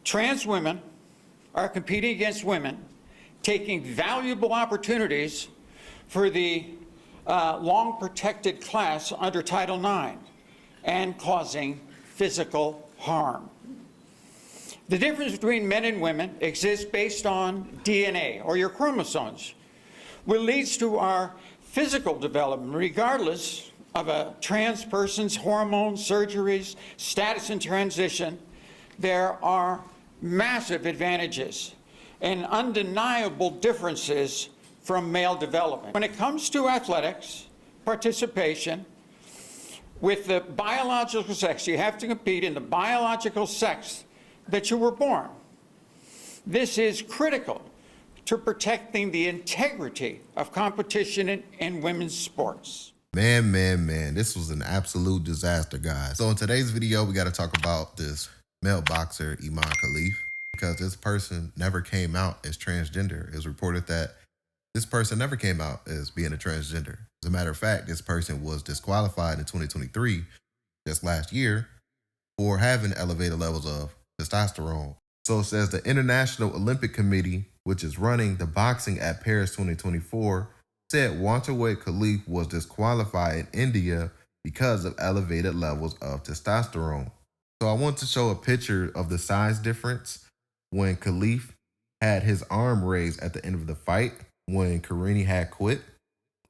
Trans women are competing against women, taking valuable opportunities for the long protected class under Title IX and causing physical harm. The difference between men and women exists based on DNA or your chromosomes, which leads to our physical development regardless of a trans person's hormones, surgeries, status and transition. There are massive advantages and undeniable differences from male development. When it comes to athletics, participation, with the biological sex, you have to compete in the biological sex that you were born. This is critical to protecting the integrity of competition in women's sports. Man, this was an absolute disaster, guys. So in today's video, we got to talk about this male boxer, Imane Khelif, because this person never came out as transgender. It was reported that this person never came out as being a transgender. As a matter of fact, this person was disqualified in 2023, just last year, for having elevated levels of testosterone. So it says the International Olympic Committee, which is running the boxing at Paris 2024, said welterweight Khelif was disqualified in India because of elevated levels of testosterone. So I want to show a picture of the size difference when Khelif had his arm raised at the end of the fight when Carini had quit.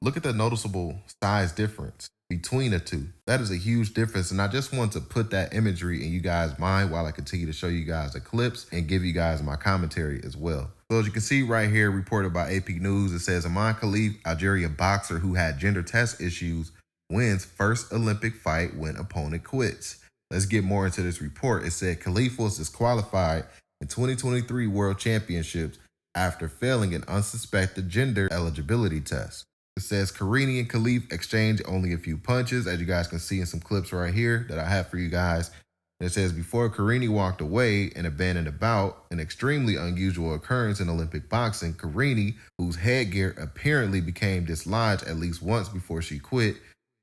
Look at the noticeable size difference between the two. That is a huge difference, and I just want to put that imagery in you guys' mind while I continue to show you guys the clips and give you guys my commentary as well. So as you can see right here, reported by AP News, it says Imane Khelif, Algeria boxer who had gender test issues, wins first Olympic fight when opponent quits. Let's get more into this report. It said Khelif was disqualified in 2023 World Championships after failing an unsuspected gender eligibility test. It says Carini and Khelif exchanged only a few punches, as you guys can see in some clips right here that I have for you guys. And it says before Carini walked away and abandoned the bout, an extremely unusual occurrence in Olympic boxing, Carini, whose headgear apparently became dislodged at least once before she quit,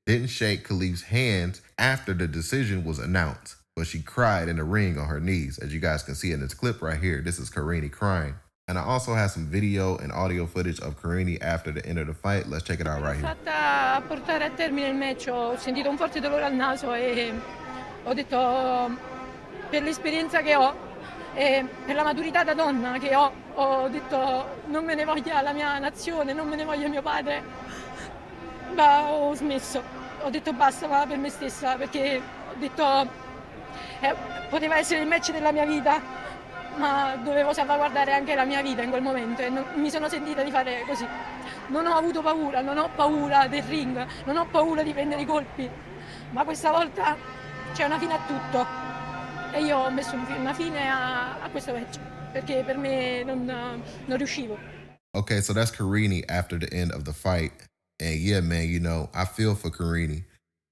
didn't shake Khelif's hands after the decision was announced, but she cried in the ring on her knees. As you guys can see in this clip right here, this is Carini crying. And I also have some video and audio footage of Carini after the end of the fight. Let's check it out right here. Fatta portare a termine il match, ho sentito un forte dolore al naso e ho detto per l'esperienza che ho e per la maturità da donna che ho detto non me ne voglia la mia nazione, non me ne voglia mio padre, ma ho smesso. Ho detto basta, ma per me stessa, perché ho detto poteva essere il match della mia vita, ma dovevo salvaguardare anche la mia vita in quel momento e mi sono sentita di fare così. Non ho avuto paura, non ho paura del ring, non ho paura di prendere i colpi, ma questa volta c'è una fine a tutto e io ho messo una fine a questo match perché per me non riuscivo. Okay, so that's Carini after the end of the fight. And yeah, man, you know, I feel for Carini.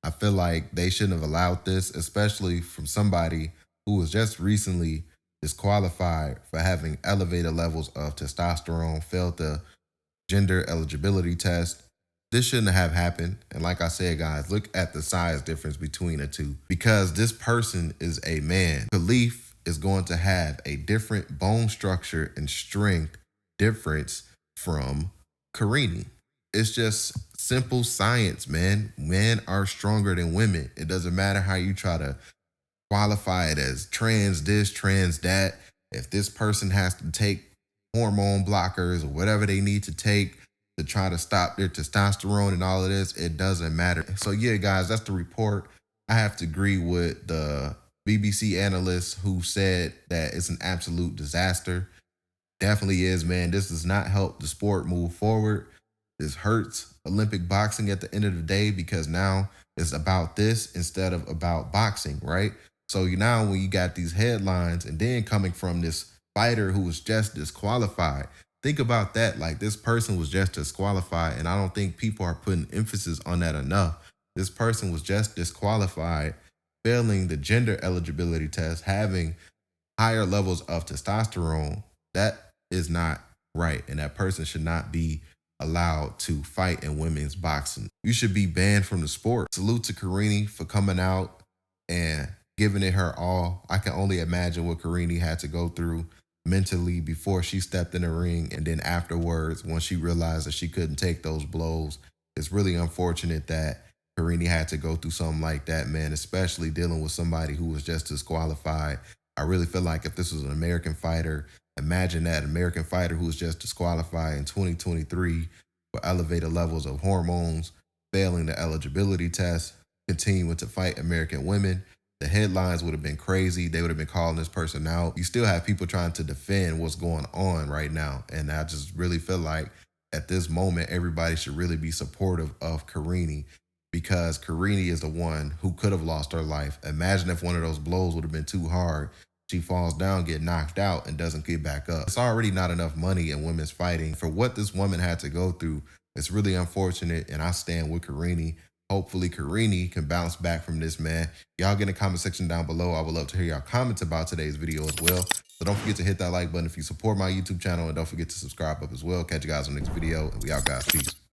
I feel like they shouldn't have allowed this, especially from somebody who was just recently disqualified for having elevated levels of testosterone, failed the gender eligibility test. This shouldn't have happened. And like I said, guys, look at the size difference between the two. Because this person is a man. Khelif is going to have a different bone structure and strength difference from Carini. It's just simple science, man. Men are stronger than women. It doesn't matter how you try to qualify it as trans this, trans that. If this person has to take hormone blockers or whatever they need to take to try to stop their testosterone and all of this, it doesn't matter. So yeah, guys, that's the report. I have to agree with the BBC analyst who said that it's an absolute disaster. Definitely is, man. This does not help the sport move forward. This hurts Olympic boxing at the end of the day because now it's about this instead of about boxing, right? So now when you got these headlines and then coming from this fighter who was just disqualified, think about that. Like, this person was just disqualified, and I don't think people are putting emphasis on that enough. This person was just disqualified, failing the gender eligibility test, having higher levels of testosterone. That is not right, and that person should not be allowed to fight in women's boxing. You should be banned from the sport. Salute to Carini for coming out and giving it her all. I can only imagine what Carini had to go through mentally before she stepped in the ring, and then afterwards when she realized that she couldn't take those blows. It's really unfortunate that Carini had to go through something like that, man, especially dealing with somebody who was just disqualified. I really feel like if this was an American fighter, imagine that American fighter who was just disqualified in 2023 for elevated levels of hormones, failing the eligibility test, continuing to fight American women. The headlines would have been crazy. They would have been calling this person out. You still have people trying to defend what's going on right now. And I just really feel like at this moment, everybody should really be supportive of Carini, because Carini is the one who could have lost her life. Imagine if one of those blows would have been too hard. She falls down, get knocked out, and doesn't get back up. It's already not enough money in women's fighting. For what this woman had to go through, it's really unfortunate, and I stand with Carini. Hopefully Carini can bounce back from this, man. Y'all get in the comment section down below. I would love to hear y'all comments about today's video as well. So don't forget to hit that like button if you support my YouTube channel, and don't forget to subscribe up as well. Catch you guys on the next video, and we out, guys. Peace.